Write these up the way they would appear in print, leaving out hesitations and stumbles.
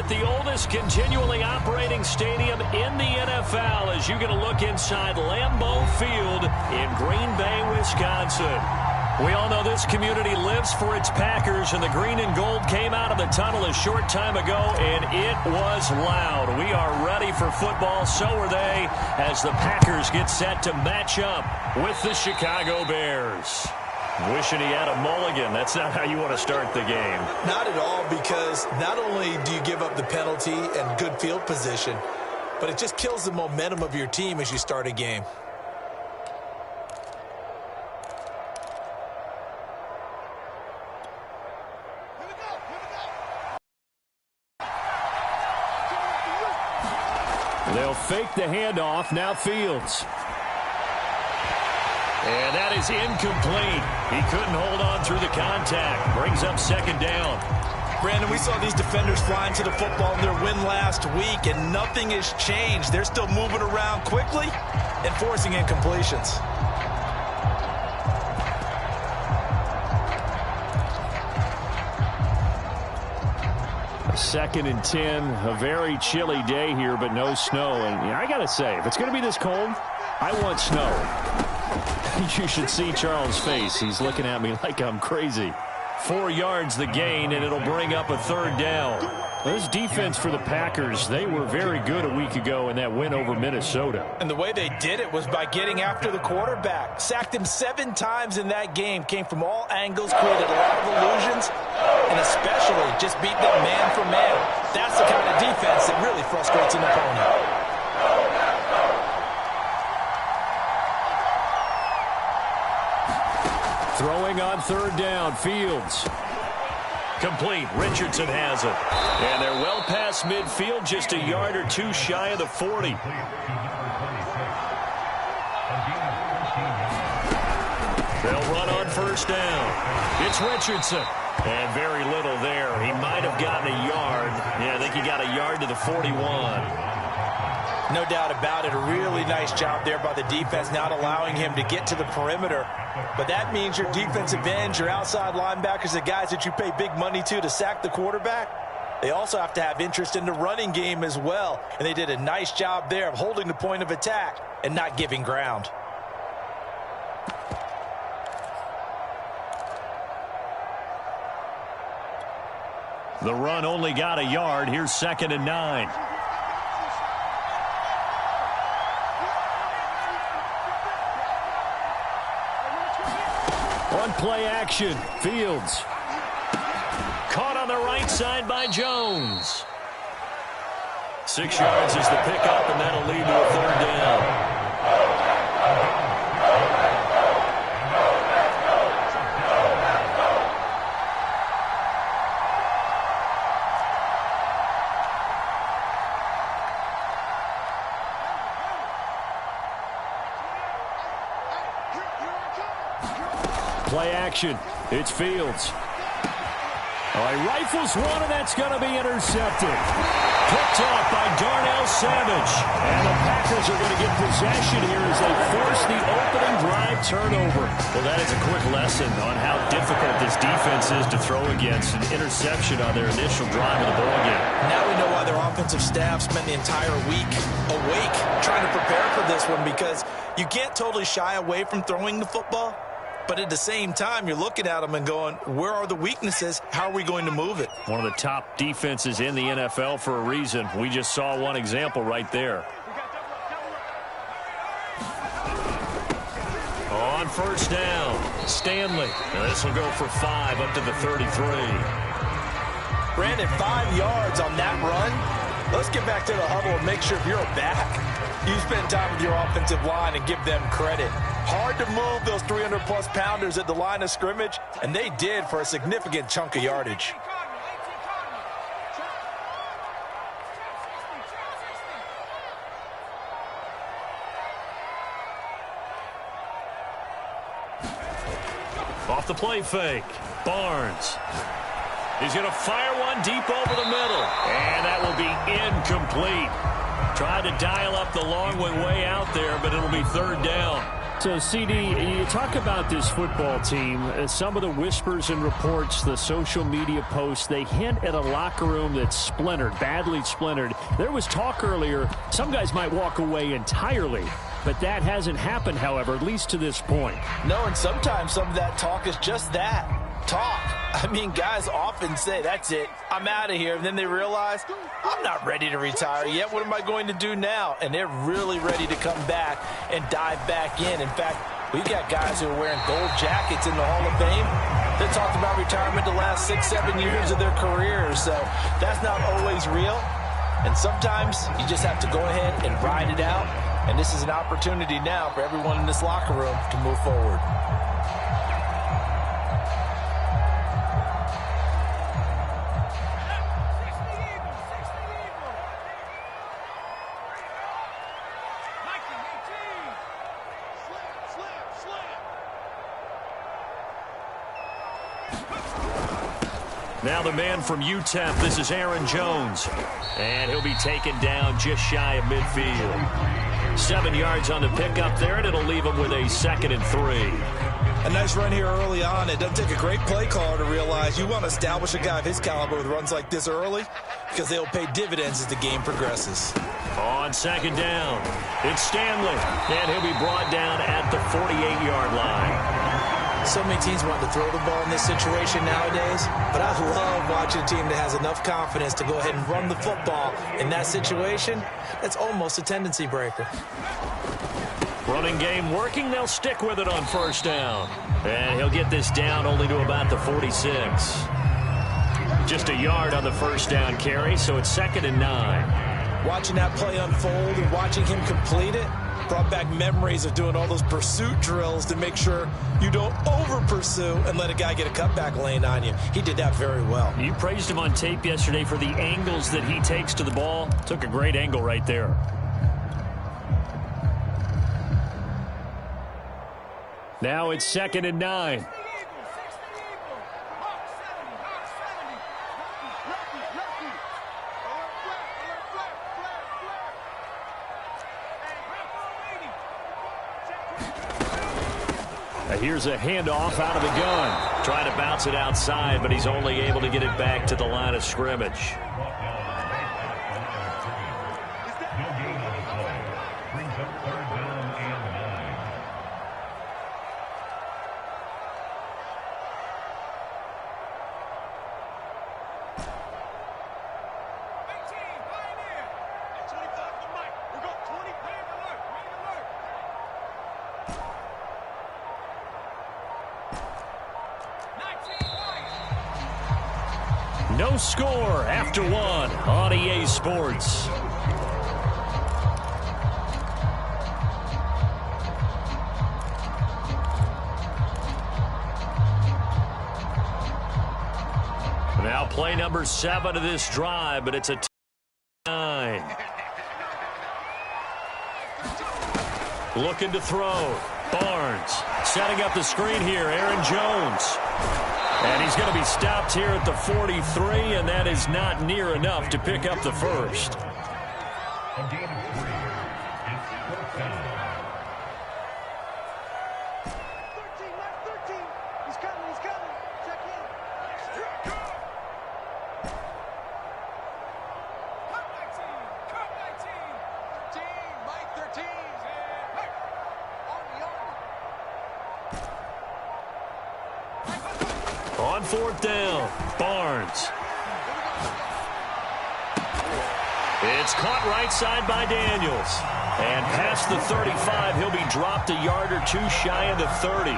at the oldest continually operating stadium in the NFL as you get a look inside Lambeau Field in Green Bay, Wisconsin. We all know this community lives for its Packers, and the green and gold came out of the tunnel a short time ago, and it was loud. We are ready for football, so are they, as the Packers get set to match up with the Chicago Bears. Wishing he had a mulligan. That's not how you want to start the game. Not at all, because not only do you give up the penalty and good field position, but it just kills the momentum of your team as you start a game. They'll fake the handoff. Now Fields. And that is incomplete. He couldn't hold on through the contact. Brings up second down. Brandon, we saw these defenders flying to the football in their win last week, and nothing has changed. They're still moving around quickly and forcing incompletions. Second and 10, a very chilly day here, but no snow. And I got to say, if it's going to be this cold, I want snow. You should see Charles' face. He's looking at me like I'm crazy. 4 yards the gain, and it'll bring up a third down. This defense for the Packers, they were very good a week ago in that win over Minnesota. And the way they did it was by getting after the quarterback. Sacked him 7 times in that game. Came from all angles, created a lot of illusions, and especially just beat them man for man. That's the kind of defense that really frustrates an opponent. Throwing on third down, Fields. Complete. Richardson has it. And they're well past midfield, just a yard or two shy of the 40. They'll run on first down. It's Richardson. And very little there. He might have gotten a yard. Yeah, I think he got a yard to the 41. No doubt about it. A really nice job there by the defense, not allowing him to get to the perimeter. But that means your defensive ends, your outside linebackers, the guys that you pay big money to sack the quarterback, they also have to have interest in the running game as well. And they did a nice job there of holding the point of attack and not giving ground. The run only got a yard. Here's second and 9. On play action, Fields. Caught on the right side by Jones. 6 yards is the pickup, and that'll lead to a third down. Play action. It's Fields. He rifles one, and that's going to be intercepted. Picked off by Darnell Savage. And the Packers are going to get possession here as they force the opening drive turnover. Well, that is a quick lesson on how difficult this defense is to throw against. An interception on their initial drive of the ballgame. Now we know why their offensive staff spent the entire week awake trying to prepare for this one, because you can't totally shy away from throwing the football. But at the same time, you're looking at them and going, where are the weaknesses? How are we going to move it? One of the top defenses in the NFL for a reason. We just saw one example right there. On first down, Stanley. Now this will go for 5 up to the 33. Brandon, 5 yards on that run. Let's get back to the huddle and make sure you're back. You spend time with your offensive line and give them credit. Hard to move those 300-plus pounders at the line of scrimmage, and they did for a significant chunk of yardage. Off the play fake, Barnes. He's going to fire one deep over the middle, and that will be incomplete. Tried to dial up the long way out there, but it'll be third down. So, CD, you talk about this football team. Some of the whispers and reports, the social media posts, they hint at a locker room that's splintered, badly splintered. There was talk earlier, some guys might walk away entirely. But that hasn't happened, however, at least to this point. No, and sometimes some of that talk is just that, talk. I mean, guys often say, that's it, I'm out of here. And then they realize, I'm not ready to retire yet. What am I going to do now? And they're really ready to come back and dive back in. In fact, we've got guys who are wearing gold jackets in the Hall of Fame. They talked about retirement the last 6-7 years of their careers. So that's not always real. And sometimes you just have to go ahead and ride it out. And this is an opportunity now for everyone in this locker room to move forward. Now the man from UTEP, this is Aaron Jones. And he'll be taken down just shy of midfield. 7 yards on the pickup there, and it'll leave him with a 2nd and 3. A nice run here early on. It doesn't take a great play caller to realize you want to establish a guy of his caliber with runs like this early because they'll pay dividends as the game progresses. On 2nd down, it's Stanley, and he'll be brought down at the 48-yard line. So many teams want to throw the ball in this situation nowadays, but I love watching a team that has enough confidence to go ahead and run the football. In that situation, that's almost a tendency breaker. Running game working, they'll stick with it on 1st down. And he'll get this down only to about the 46. Just a yard on the 1st down carry, so it's 2nd and 9. Watching that play unfold and watching him complete it brought back memories of doing all those pursuit drills to make sure you don't over-pursue and let a guy get a cutback lane on you. He did that very well. You praised him on tape yesterday for the angles that he takes to the ball. Took a great angle right there. Now it's 2nd and 9. Here's a handoff out of the gun. Trying to bounce it outside, but he's only able to get it back to the line of scrimmage. No score after 1 on EA Sports. Now play number 7 of this drive, but it's a 9. Looking to throw. Barnes setting up the screen here. Aaron Jones. And he's going to be stopped here at the 43, and that is not near enough to pick up the first. On 4th down, Barnes. It's caught right side by Daniels. And past the 35, he'll be dropped a yard or two shy of the 30.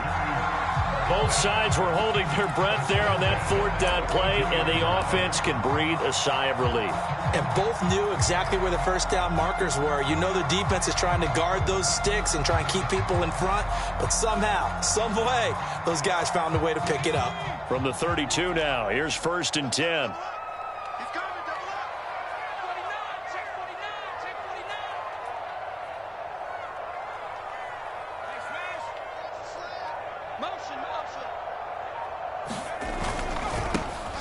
Both sides were holding their breath there on that 4th down play, and the offense can breathe a sigh of relief. And both knew exactly where the 1st down markers were. You know the defense is trying to guard those sticks and try and keep people in front, but somehow, some way, those guys found a way to pick it up. From the 32 now, here's 1st and 10.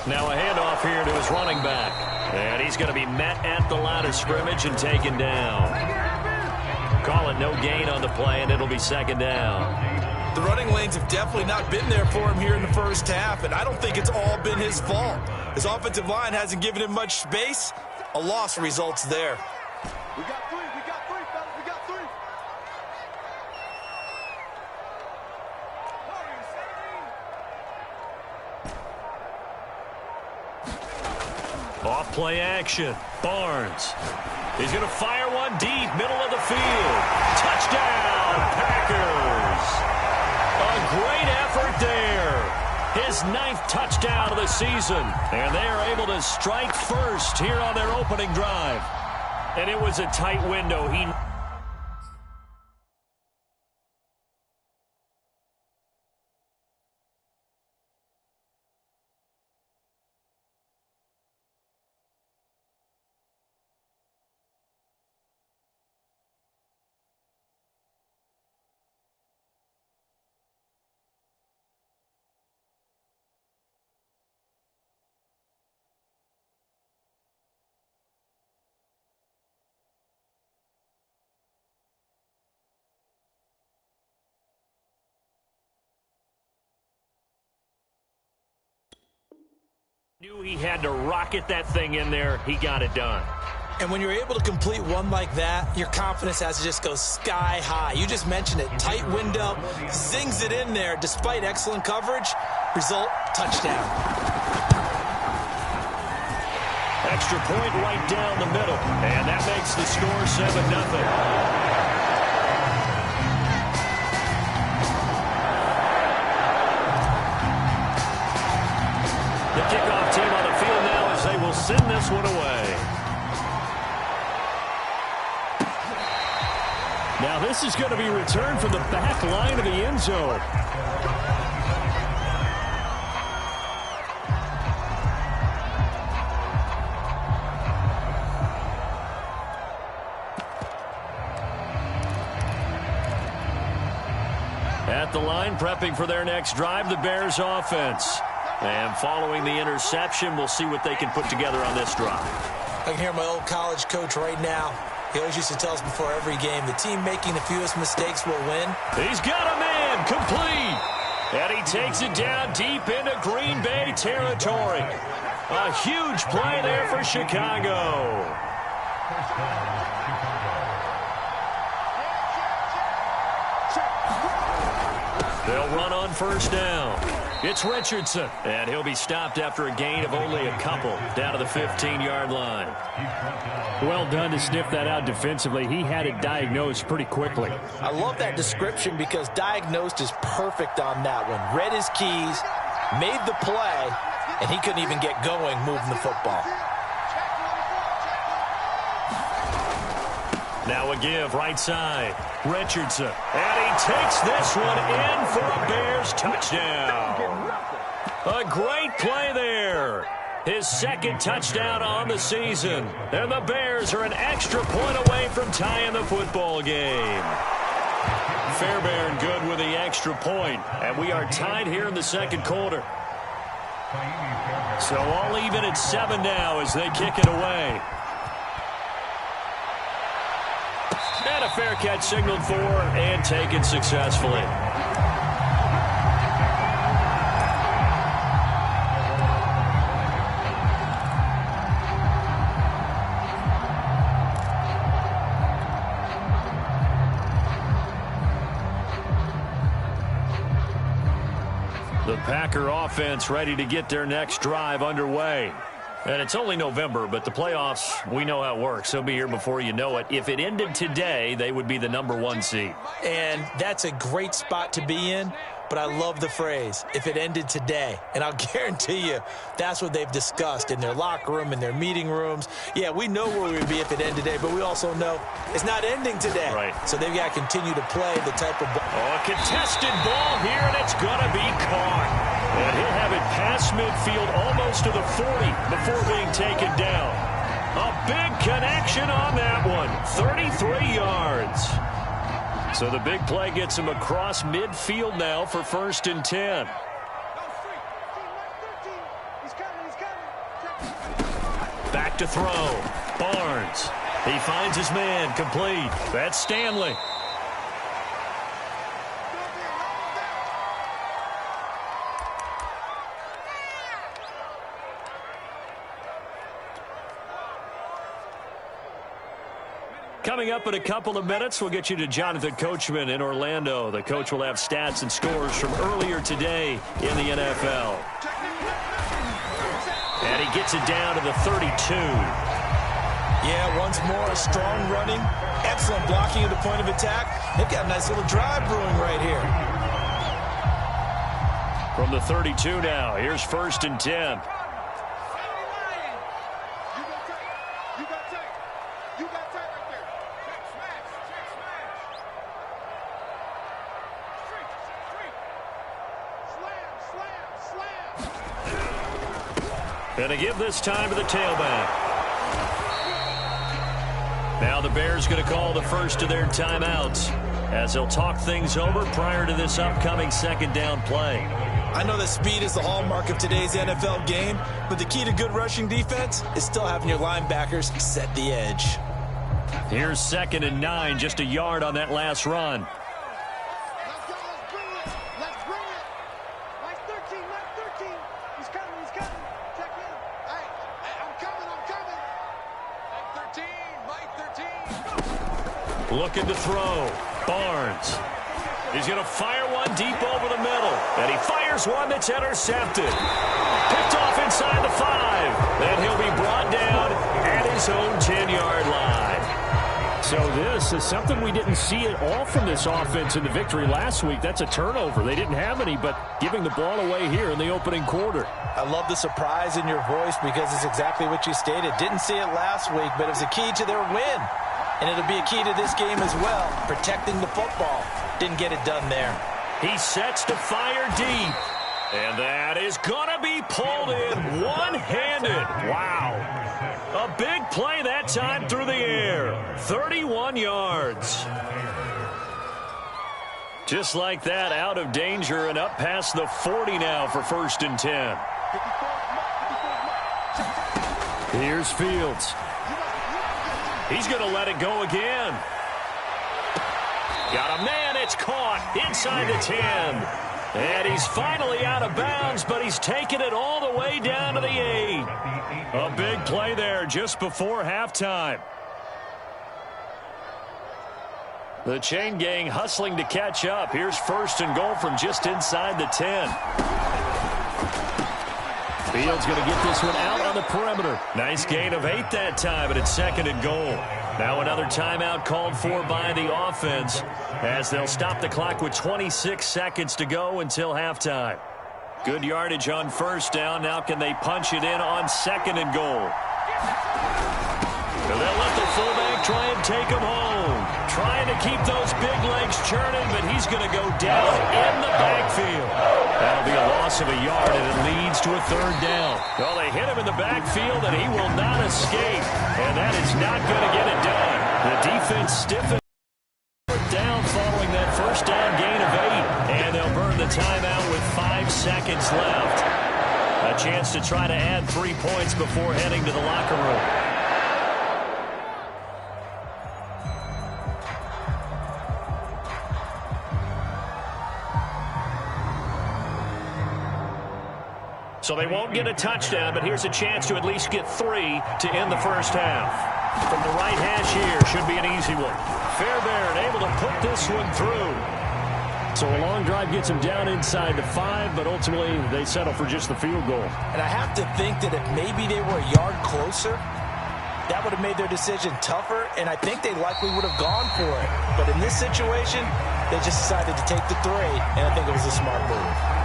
Now a handoff here to his running back. And he's going to be met at the line of scrimmage and taken down. Call it no gain on the play, and it'll be second down. The running lanes have definitely not been there for him here in the first half, and I don't think it's all been his fault. His offensive line hasn't given him much space. A loss results there. We got three, fellas, we got three. Off play action. Barnes. He's going to fire one deep, middle of the field. Touchdown, Packers. A great effort there. His 9th touchdown of the season. And they are able to strike first here on their opening drive. And it was a tight window. He knew he had to rocket that thing in there. He got it done. And when you're able to complete one like that, your confidence has to just go sky high. You just mentioned it. Tight window, zings it in there despite excellent coverage. Result, touchdown. Extra point right down the middle. And that makes the score 7-0. The kickoff team on the field now as they will send this one away. Now this is going to be returned from the back line of the end zone. At the line, prepping for their next drive, the Bears offense. And following the interception, we'll see what they can put together on this drive. I can hear my old college coach right now. He always used to tell us before every game, the team making the fewest mistakes will win. He's got a man complete. And he takes it down deep into Green Bay territory. A huge play there for Chicago. They'll run on first down. It's Richardson, and he'll be stopped after a gain of only a couple down to the 15-yard line. Well done to sniff that out defensively. He had it diagnosed pretty quickly. I love that description because diagnosed is perfect on that one. Read his keys, made the play, and he couldn't even get going moving the football. Now a give right side. Richardson. And he takes this one in for a Bears touchdown. A great play there. His 2nd touchdown on the season. And the Bears are an extra point away from tying the football game. Fairbairn good with the extra point. And we are tied here in the 2nd quarter. So all even at 7 now as they kick it away. And a fair catch signaled for and taken successfully. The Packer offense ready to get their next drive underway. And it's only November, but the playoffs, we know how it works. They'll be here before you know it. If it ended today, they would be the #1 seed. And that's a great spot to be in, but I love the phrase, if it ended today. And I'll guarantee you that's what they've discussed in their locker room, in their meeting rooms. Yeah, we know where we would be if it ended today, but we also know it's not ending today. Right. So they've got to continue to play the type of ball. Oh, a contested ball here, and it's going to be caught. And he'll have it past midfield almost to the 40 before being taken down. A big connection on that one. 33 yards. So the big play gets him across midfield now for 1st and 10. Back to throw. Barnes. He finds his man, complete. That's Stanley. Coming up in a couple of minutes, we'll get you to Jonathan Coachman in Orlando. The coach will have stats and scores from earlier today in the NFL. And he gets it down to the 32. Yeah, once more, strong running, excellent blocking at the point of attack. They've got a nice little drive brewing right here. From the 32 now, here's 1st and 10. And to give this time to the tailback. Now the Bears going to call the first of their timeouts as they'll talk things over prior to this upcoming 2nd down play. I know that speed is the hallmark of today's NFL game, but the key to good rushing defense is still having your linebackers set the edge. Here's 2nd and 9, just a yard on that last run. Looking to throw. Barnes. He's going to fire one deep over the middle. And he fires one that's intercepted. Picked off inside the 5. Then he'll be brought down at his own 10-yard line. So this is something we didn't see at all from this offense in the victory last week. That's a turnover. They didn't have any, but giving the ball away here in the opening quarter. I love the surprise in your voice because it's exactly what you stated. Didn't see it last week, but it was a key to their win. And it'll be a key to this game as well, protecting the football. Didn't get it done there. He sets to fire deep. And that is going to be pulled in one-handed. Wow. A big play that time through the air. 31 yards. Just like that, out of danger and up past the 40 now for 1st and 10. Here's Fields. He's going to let it go again. Got a man, it's caught inside the 10. And he's finally out of bounds, but he's taken it all the way down to the 8. A big play there just before halftime. The chain gang hustling to catch up. Here's 1st and goal from just inside the 10. Fields going to get this one out on the perimeter. Nice gain of 8 that time, but it's 2nd and goal. Now another timeout called for by the offense as they'll stop the clock with 26 seconds to go until halftime. Good yardage on 1st down. Now can they punch it in on 2nd and goal? And they'll let the fullback try and take him home. Trying to keep those big legs churning, but he's going to go down in the backfield. That'll be a loss of a yard, and it leads to a 3rd down. Well, they hit him in the backfield, and he will not escape. And that is not going to get it done. The defense stiffened down following that 1st down gain of 8. And they'll burn the timeout with 5 seconds left. A chance to try to add 3 points before heading to the locker room. So they won't get a touchdown, but here's a chance to at least get 3 to end the 1st half. From the right hash here, should be an easy one. Fairbairn able to put this one through. So a long drive gets them down inside the 5, but ultimately they settle for just the field goal. And I have to think that if maybe they were a yard closer, that would have made their decision tougher, and I think they likely would have gone for it. But in this situation, they just decided to take the 3, and I think it was a smart move.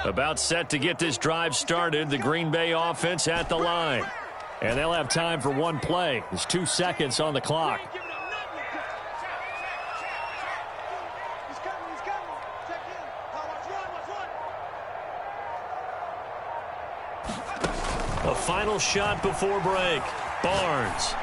About set to get this drive started, the Green Bay offense at the line. And they'll have time for one play. There's 2 seconds on the clock. A final shot before break. Barnes.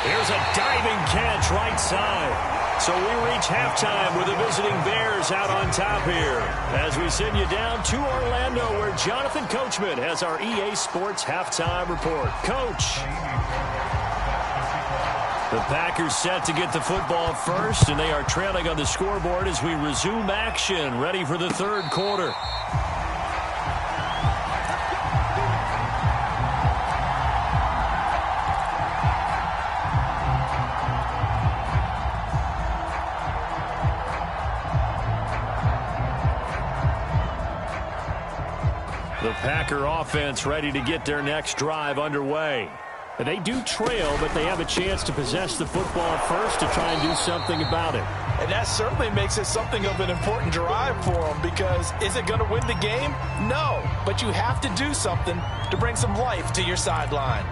Here's a diving catch right side. So we reach halftime with the visiting Bears out on top here. As we send you down to Orlando, where Jonathan Coachman has our EA Sports halftime report. Coach. The Packers set to get the football first, and they are trailing on the scoreboard as we resume action, ready for the third quarter. The Packer offense ready to get their next drive underway. They do trail, but they have a chance to possess the football first to try and do something about it. And that certainly makes it something of an important drive for them, because is it going to win the game? No, but you have to do something to bring some life to your sideline.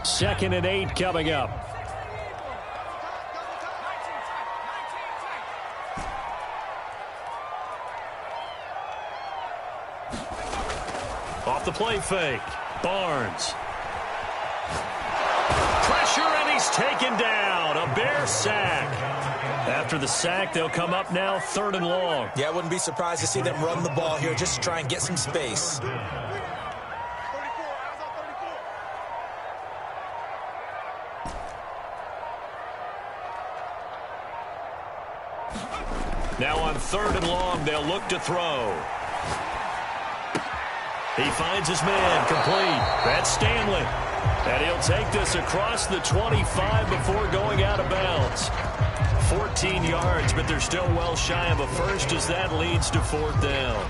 Second and 8 coming up. Off the play fake. Barnes. Pressure, and he's taken down. A Bear sack. After the sack, they'll come up now 3rd and long. Yeah, I wouldn't be surprised to see them run the ball here just to try and get some space. Now on 3rd and long, they'll look to throw. He finds his man, complete. That's Stanley. And he'll take this across the 25 before going out of bounds. 14 yards, but they're still well shy of a first as that leads to 4th down.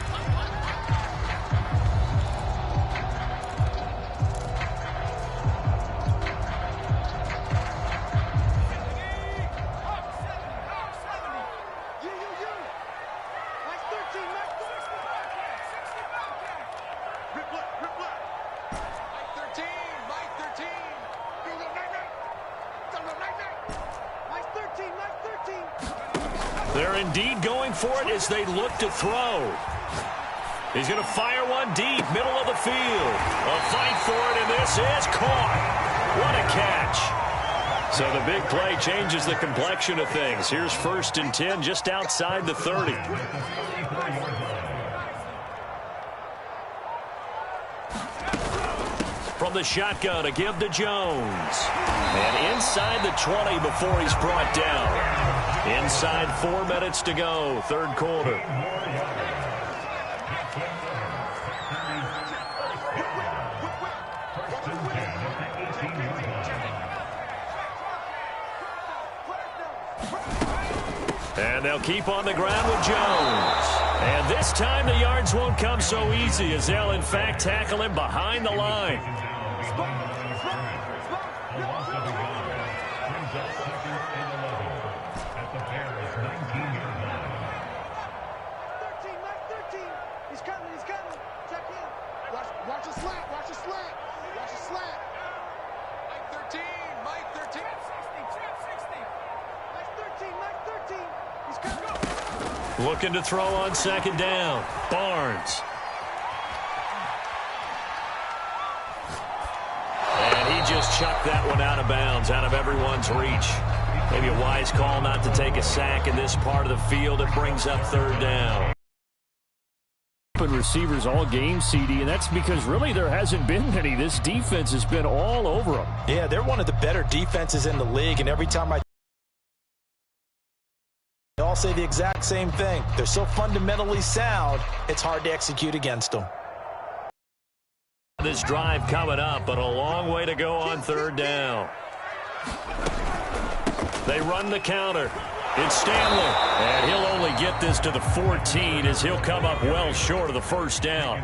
They're indeed going for it as they look to throw. He's going to fire one deep, middle of the field. A fight for it, and this is caught. What a catch. So the big play changes the complexion of things. Here's 1st and 10 just outside the 30. From the shotgun, a give to Jones. And inside the 20 before he's brought down. Inside 4 minutes to go, 3rd quarter. And they'll keep on the ground with Jones. And this time the yards won't come so easy as they'll in fact tackle him behind the line. Looking to throw on 2nd down. Barnes. And he just chucked that one out of bounds, out of everyone's reach. Maybe a wise call not to take a sack in this part of the field. It brings up 3rd down. Open receivers all game, CD, and that's because really there hasn't been any. This defense has been all over them. Yeah, they're one of the better defenses in the league, and every time they all say the exact same thing. They're so fundamentally sound, it's hard to execute against them. This drive coming up, but a long way to go on 3rd down. They run the counter. It's Stanley, and he'll only get this to the 14 as he'll come up well short of the 1st down.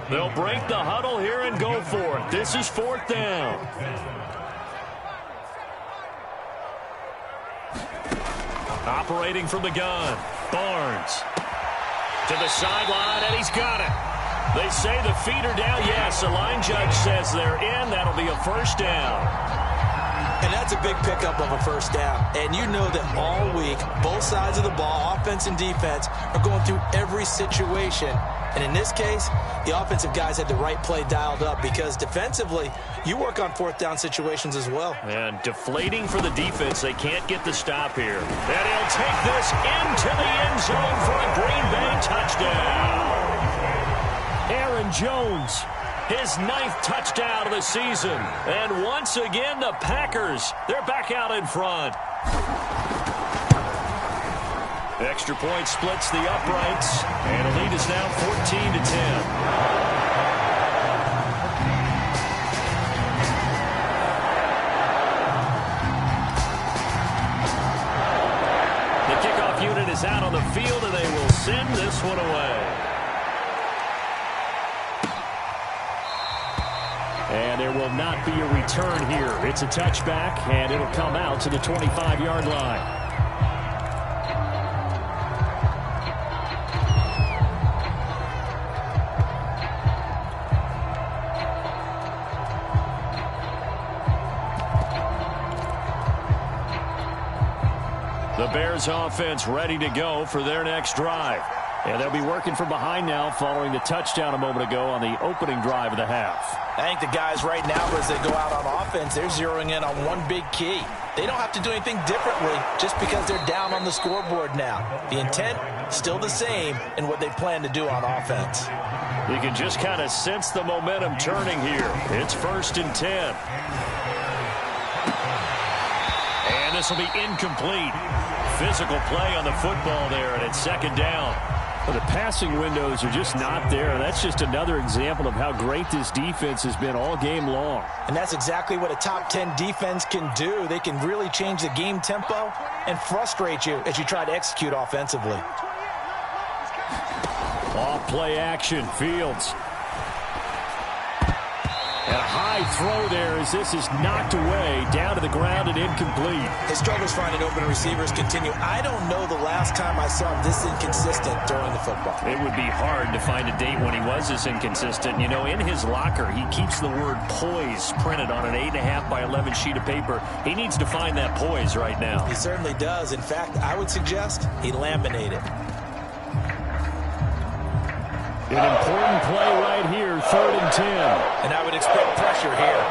They'll break the huddle here and go for it. This is 4th down. Operating from the gun. Barnes. To the sideline, and he's got it. They say the feet are down. Yes, the line judge says they're in. That'll be a first down. And that's a big pickup of a first down. And you know that all week, both sides of the ball, offense and defense, are going through every situation. And in this case, the offensive guys had the right play dialed up because defensively, you work on fourth down situations as well. And deflating for the defense. They can't get the stop here. And he'll take this into the end zone for a Green Bay touchdown. Aaron Jones, his 9th touchdown of the season. And once again, the Packers, they're back out in front. Extra point splits the uprights, and the lead is now 14-10. The kickoff unit is out on the field, and they will send this one away. And there will not be a return here. It's a touchback, and it'll come out to the 25-yard line. The Bears offense ready to go for their next drive. And they'll be working from behind now following the touchdown a moment ago on the opening drive of the half. I think the guys right now, as they go out on offense, they're zeroing in on one big key. They don't have to do anything differently just because they're down on the scoreboard now. The intent, still the same in what they plan to do on offense. You can just kind of sense the momentum turning here. It's 1st and 10. And this will be incomplete. Physical play on the football there, and it's 2nd down. Well, the passing windows are just not there. That's just another example of how great this defense has been all game long. And that's exactly what a top 10 defense can do. They can really change the game tempo and frustrate you as you try to execute offensively. Off play action, Fields. And a high throw there as this is knocked away, down to the ground and incomplete. His struggles finding open receivers continue. I don't know the last time I saw him this inconsistent throwing the football. It would be hard to find a date when he was this inconsistent. You know, in his locker, he keeps the word poise printed on an 8.5 by 11 sheet of paper. He needs to find that poise right now. He certainly does. In fact, I would suggest he laminate it. An important play right here, 3rd and 10. And I would expect pressure here.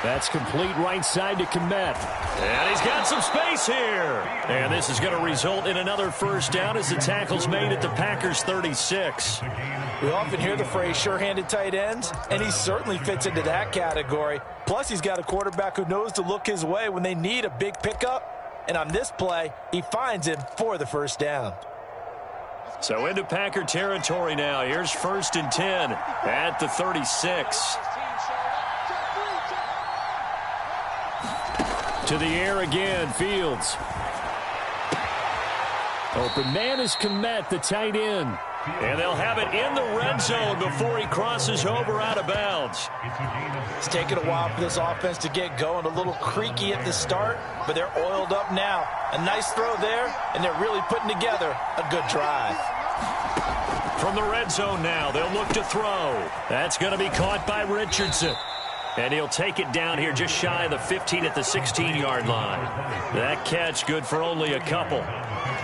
That's complete right side to Kmet. And he's got some space here. And this is going to result in another first down as the tackle's made at the Packers' 36. We often hear the phrase sure-handed tight ends, and he certainly fits into that category. Plus, he's got a quarterback who knows to look his way when they need a big pickup. And on this play, he finds him for the first down. So into Packer territory now. Here's 1st and 10 at the 36. To the air again, Fields. Open man is Kmet, the tight end. And they'll have it in the red zone before he crosses over out of bounds. It's taken a while for this offense to get going. A little creaky at the start, but they're oiled up now. A nice throw there, and they're really putting together a good drive. From the red zone now, they'll look to throw. That's going to be caught by Richardson. And he'll take it down here just shy of the 15 at the 16-yard line. That catch good for only a couple.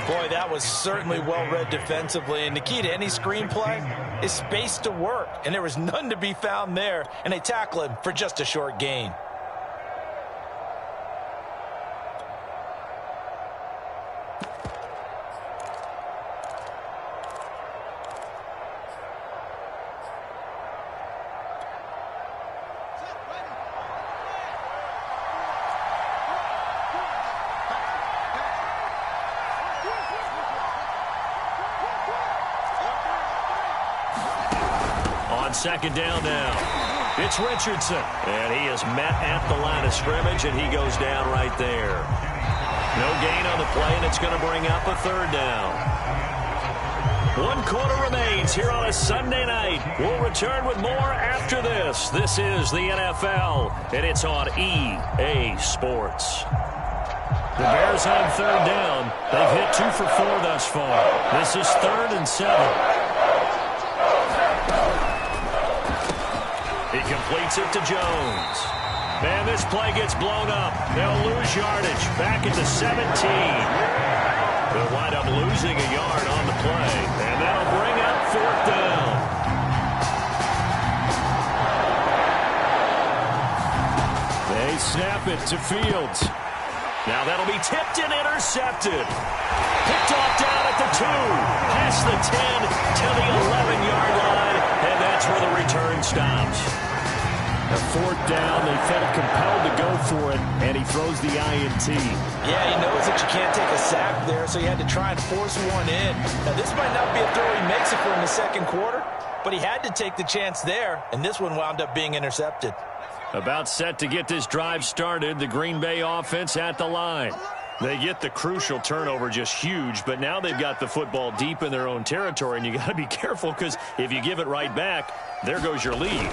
Boy, that was certainly well-read defensively. And the key to any screenplay is space to work. And there was none to be found there. And they tackle him for just a short gain. On 2nd down now, it's Richardson. And he is met at the line of scrimmage, and he goes down right there. No gain on the play, and it's going to bring up a 3rd down. 1 quarter remains here on a Sunday night. We'll return with more after this. This is the NFL, and it's on EA Sports. The Bears on third down. They've hit 2 for 4 thus far. This is 3rd and 7. He completes it to Jones. Man, this play gets blown up. They'll lose yardage. Back at the 17. They'll wind up losing a yard on the play. And that'll bring up 4th down. They snap it to Fields. Now that'll be tipped and intercepted. Picked off down at the 2. Past the 10 to the 11-yard line. And that's where the return stops. A 4th down. They felt compelled to go for it. And he throws the INT. Yeah, he knows that you can't take a sack there, so he had to try and force one in. Now, this might not be a throw he makes it for in the second quarter, but he had to take the chance there, and this one wound up being intercepted. About set to get this drive started, the Green Bay offense at the line. They get the crucial turnover, just huge, but now they've got the football deep in their own territory, and you got to be careful because if you give it right back, there goes your lead.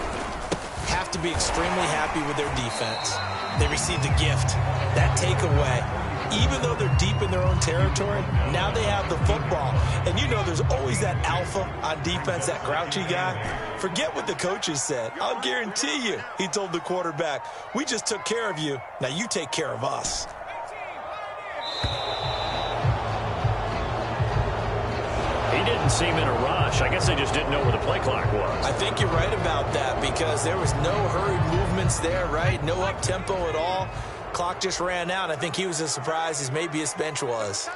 Have to be extremely happy with their defense. They received a gift. That takeaway, even though they're deep in their own territory, now they have the football. And you know there's always that alpha on defense, that grouchy guy. Forget what the coaches said. I'll guarantee you, he told the quarterback, we just took care of you. Now you take care of us. He didn't seem in a rush. I guess they just didn't know where the play clock was. I think you're right about that because there was no hurried movements there, right? No up-tempo at all. Clock just ran out. I think he was as surprised as maybe his bench was.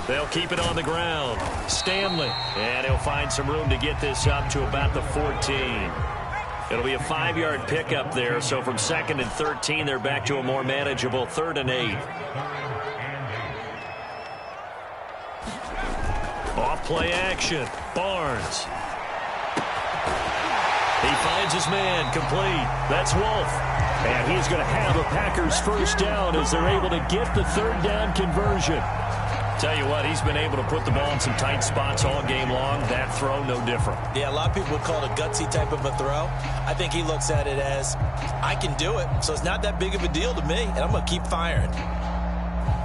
They'll keep it on the ground. Stanley. And he'll find some room to get this up to about the 14. It'll be a 5-yard pickup there. So from 2nd and 13, they're back to a more manageable 3rd and 8. Off play action. Barnes. He finds his man complete. That's Wolf. And he's going to have a Packers first down as they're able to get the 3rd down conversion. Tell you what, he's been able to put the ball in some tight spots all game long. That throw, no different. Yeah, a lot of people would call it a gutsy type of a throw. I think he looks at it as, I can do it, so it's not that big of a deal to me, and I'm going to keep firing.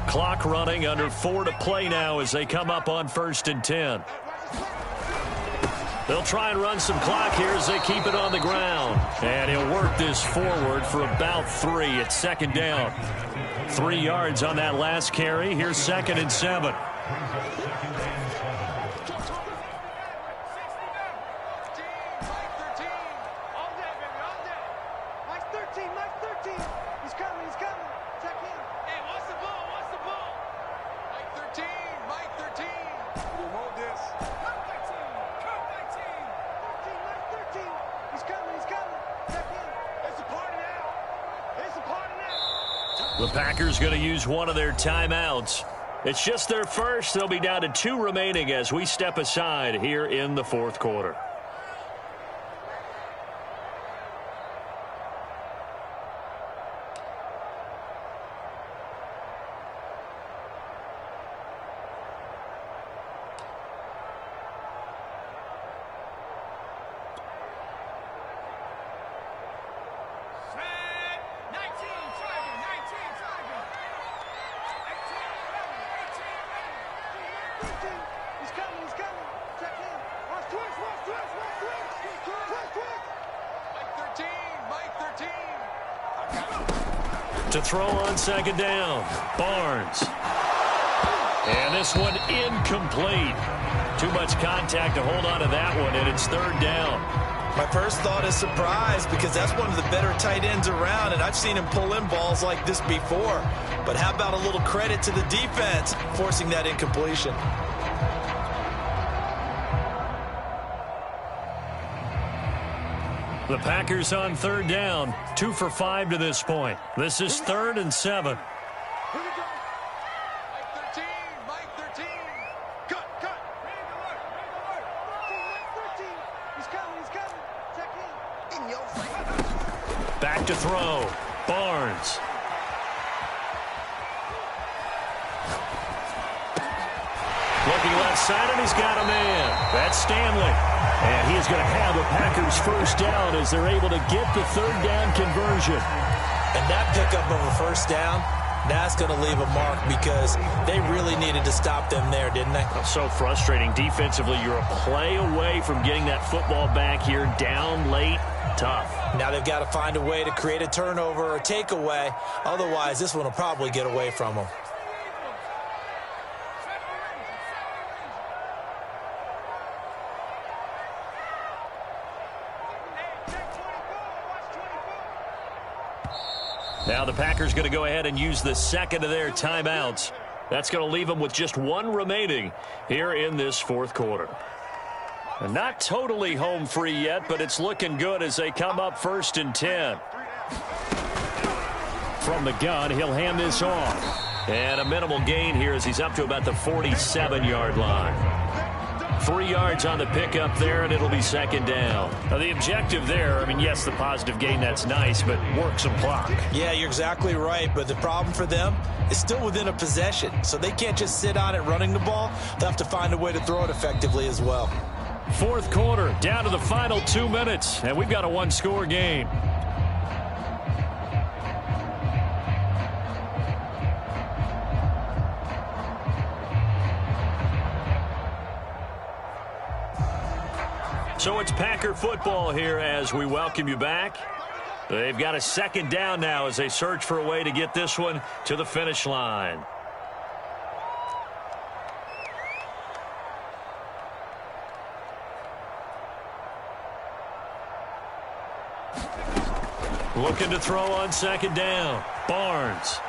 Clock running, under 4 to play now as they come up on 1st and 10. They'll try and run some clock here as they keep it on the ground. And he'll work this forward for about 3 at 2nd down. 3 yards on that last carry. Here's 2nd and 7. The Packers going to use one of their timeouts. It's just their first. They'll be down to 2 remaining as we step aside here in the 4th quarter. To throw on 2nd down, Barnes. And this one incomplete. Too much contact to hold on to that one, and it's 3rd down. My first thought is surprise because that's one of the better tight ends around, and I've seen him pull in balls like this before. But how about a little credit to the defense forcing that incompletion? The Packers on 3rd down, 2 for 5 to this point. This is 3rd and 7. Back to throw. Barnes. Looking left side, and he's got a man. That's Stanley. And he is going to have a Packers first down as they're able to get the 3rd down conversion. And that pickup of a first down, that's going to leave a mark because they really needed to stop them there, didn't they? So frustrating. Defensively, you're a play away from getting that football back here. Down late, tough. Now they've got to find a way to create a turnover or takeaway. Otherwise, this one will probably get away from them. Now the Packers going to go ahead and use the second of their timeouts. That's going to leave them with just one remaining here in this fourth quarter. And not totally home free yet, but it's looking good as they come up 1st and 10. From the gun, he'll hand this off. And a minimal gain here as he's up to about the 47-yard line. 3 yards on the pickup there, and it'll be second down. Now the objective there, I mean, yes, the positive gain, that's nice, but work some clock. Yeah, you're exactly right, but the problem for them is still within a possession, so they can't just sit on it running the ball. They'll have to find a way to throw it effectively as well. Fourth quarter, down to the final 2 minutes, and we've got a one-score game. So it's Packer football here as we welcome you back. They've got a second down now as they search for a way to get this one to the finish line. Looking to throw on second down. Barnes.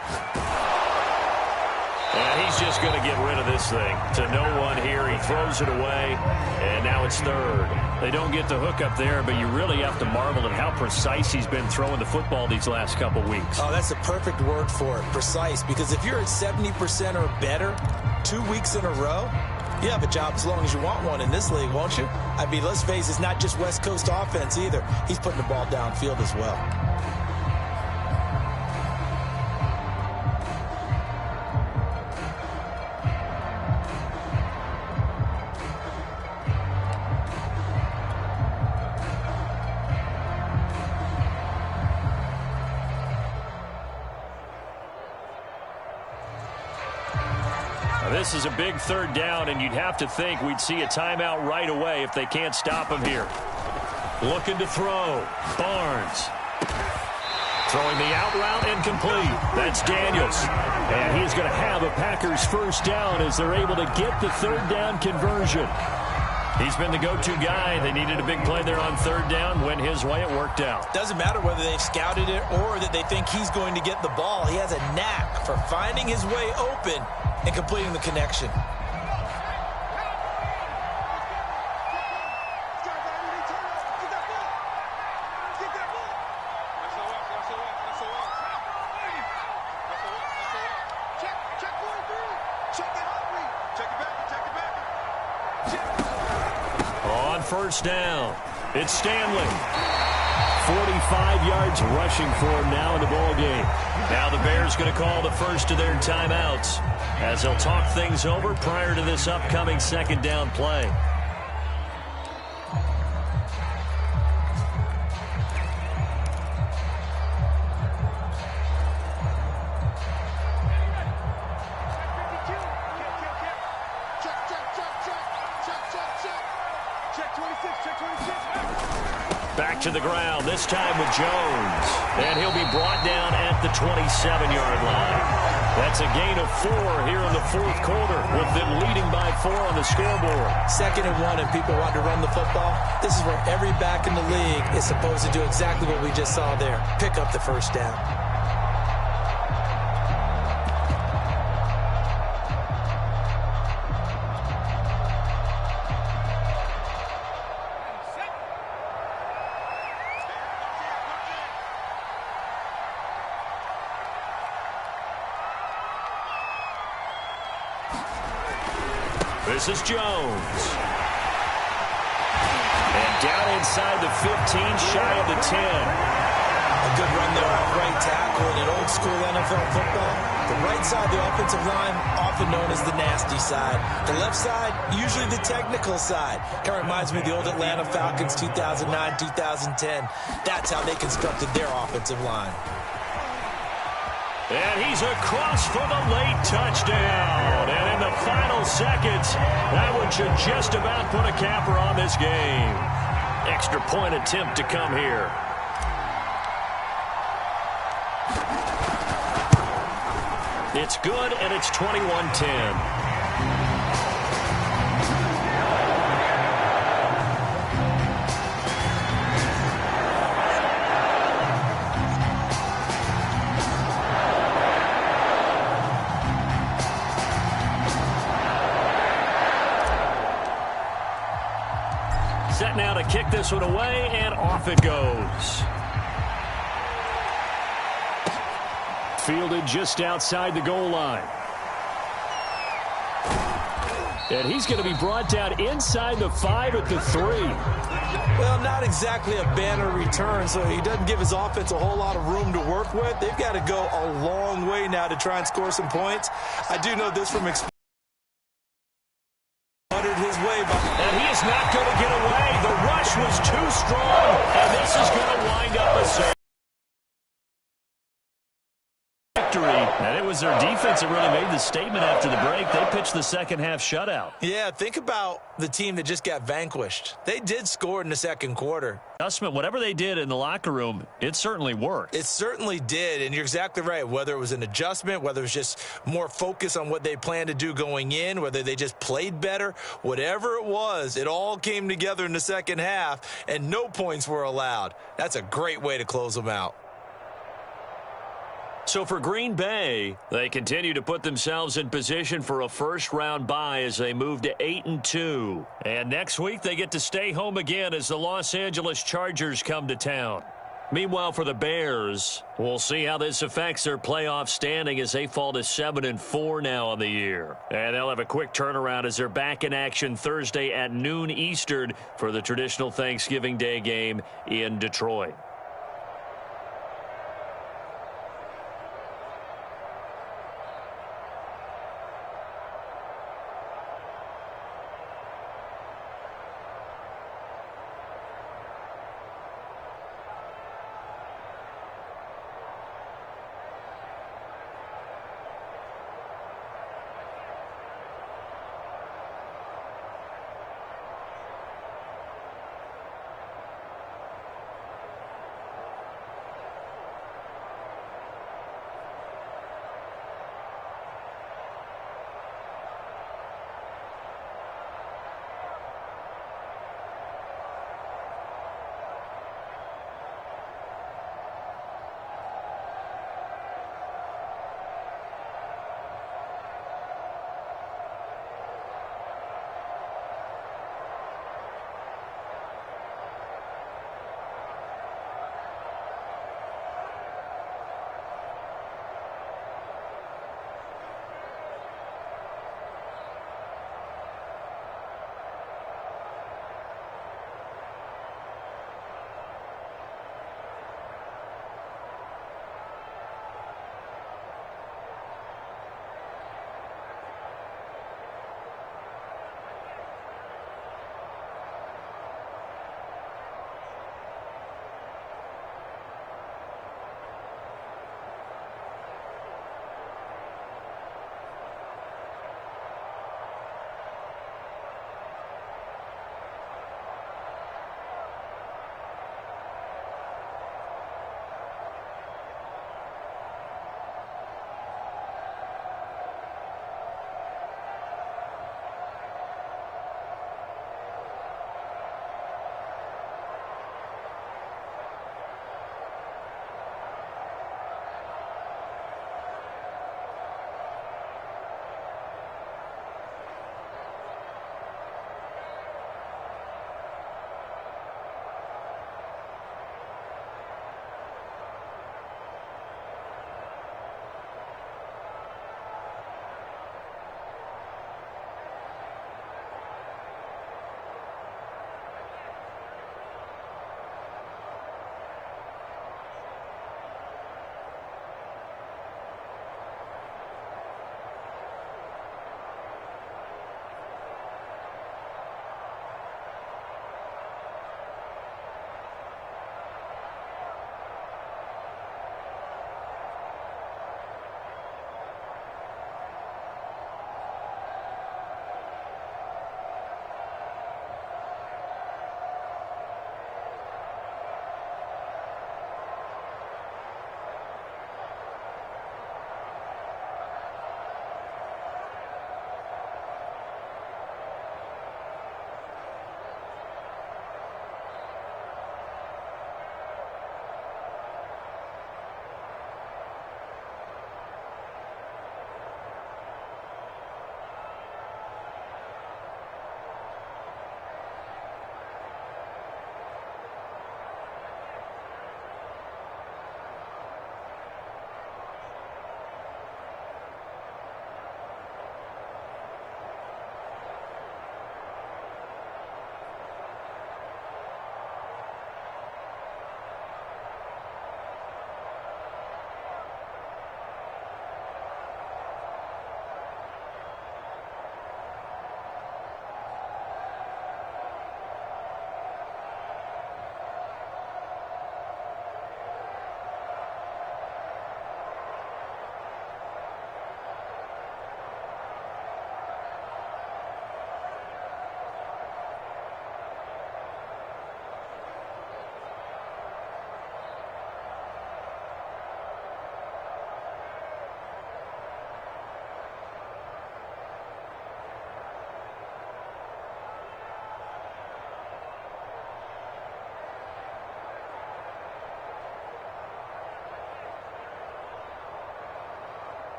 And he's just going to get rid of this thing to no one here. He throws it away, and now it's third. They don't get the hook up there, but you really have to marvel at how precise he's been throwing the football these last couple weeks. Oh, that's the perfect word for it, precise, because if you're at 70% or better 2 weeks in a row, you have a job as long as you want one in this league, won't you? I mean, let's face it, it's not just West Coast offense either. He's putting the ball downfield as well. This is a big third down, and you'd have to think we'd see a timeout right away if they can't stop him here. Looking to throw. Barnes. Throwing the out route incomplete. That's Daniels. And he's going to have a Packers first down as they're able to get the third down conversion. He's been the go-to guy. They needed a big play there on third down. Went his way. It worked out. Doesn't matter whether they've scouted it or that they think he's going to get the ball. He has a knack for finding his way open and completing the connection. On first down, it's Stanley. 45 yards rushing for him now in the ball game. Now the Bears going to call the first of their timeouts as they'll talk things over prior to this upcoming second down play. Back to the ground, this time with Jones. And he'll be brought down at the 27-yard line. That's a gain of 4 here in the fourth quarter, with them leading by 4 on the scoreboard. 2nd and 1, and people want to run the football. This is where every back in the league is supposed to do exactly what we just saw there. Pick up the first down. This is Jones. And down inside the 15, shy of the 10. A good run there off right tackle in an old school NFL football. The right side, the offensive line, often known as the nasty side. The left side, usually the technical side. Kind of reminds me of the old Atlanta Falcons 2009, 2010. That's how they constructed their offensive line. And he's across for the late touchdown. And in the final seconds, that one should just about put a capper on this game. Extra point attempt to come here. It's good, and it's 21-10. Set now to kick this one away, and off it goes. Fielded just outside the goal line. And he's going to be brought down inside the 5 at the 3. Well, not exactly a banner return, so he doesn't give his offense a whole lot of room to work with. They've got to go a long way now to try and score some points. I do know this from experience. His way, and he is not going to get away. The rush was too strong, and this is going to wind up a save. And it was their defense that really made the statement after the break. They pitched the second half shutout. Yeah, think about the team that just got vanquished. They did score in the second quarter. Adjustment, whatever they did in the locker room, it certainly worked. It certainly did, and you're exactly right. Whether it was an adjustment, whether it was just more focus on what they planned to do going in, whether they just played better, whatever it was, it all came together in the second half, and no points were allowed. That's a great way to close them out. So for Green Bay, they continue to put themselves in position for a first-round bye as they move to 8-2. And next week, they get to stay home again as the Los Angeles Chargers come to town. Meanwhile, for the Bears, we'll see how this affects their playoff standing as they fall to 7-4 now on the year. And they'll have a quick turnaround as they're back in action Thursday at noon Eastern for the traditional Thanksgiving Day game in Detroit.